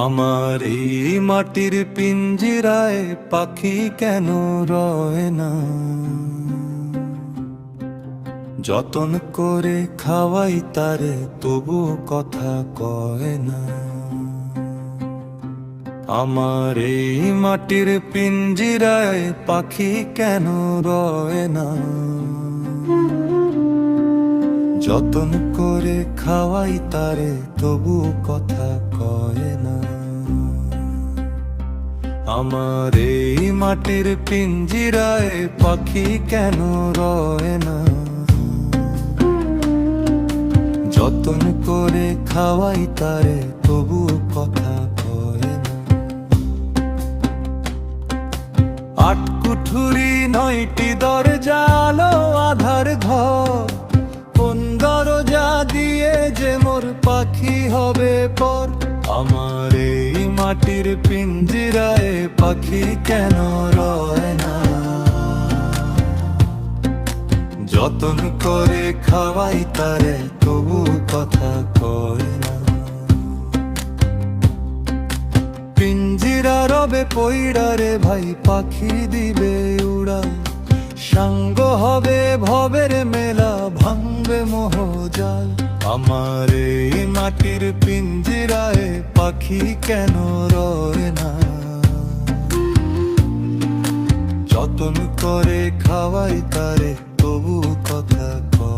আমার এই মাটির পিঞ্জিরায় পাখি কেন রয় না? যতন করে খাওয়াই তারে তবু কথা কয় না। আমার এই মাটির পিঞ্জিরায় পাখি কেন রয় না? যতন করে খাওয়াই তারে তবু কথা কয় না। আমার এই মাটির পিঞ্জিরায় পাখি কেন রয় না? যতন করে খাওয়াই তারে তবু কথা কয় না। আট কুঠুরি 9টি দরজা, আলো আধার ঘর, কোন দরজা দিয়ে যে মোর পাখি হবে পর? আমার এই মাটির পিঞ্জিরায় পাখি কেন রয় না? যতন করে খাওয়াই তারে তবু কথা কয় না। পিঞ্জিরা রবে পইড়া রে ভাই, পাখি দিবে উড়া, সাঙ্গ হবে ভবের মেলা, ভাঙবে মোহজাল। আমার এই মাটির পিঞ্জিরায় পাখি কেন রয় না? যতন করে খাওয়াই তারে তবু কথা কয় না।